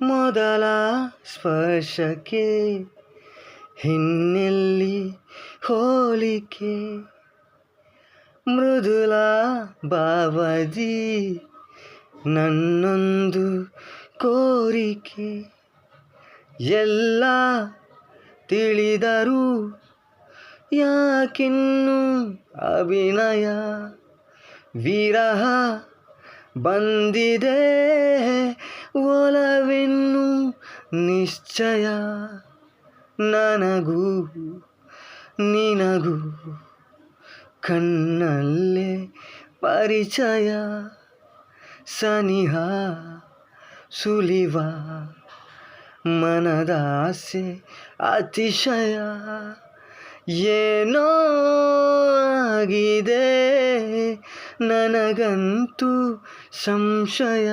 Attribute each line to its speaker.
Speaker 1: ಮೊದಲ ಸ್ಪರ್ಶಕ್ಕೆ ಹಿನ್ನೆಲ್ಲಿ ಹೋಲಿಕೆ, ಮೃದುಲ ಭಾವದಿ ನನ್ನೊಂದು ಕೋರಿಕೆ. ಎಲ್ಲ ತಿಳಿದರೂ ಯಾಕಿನ್ನು ಅಭಿನಯ, ವಿರಹ ಬಂದಿದೆ ಒಲವಿನ್ನು ನಿಶ್ಚಯ. ನನಗೂ ನಿನಗೂ ಕಣ್ಣಲ್ಲೇ ಪರಿಚಯ, ಸನಿಹ ಸುಲಿವ ಮನದಾಸೆ ಅತಿಶಯ. ಏನೋ ಆಗಿದೆ ನನಗಂತೂ ಸಂಶಯ.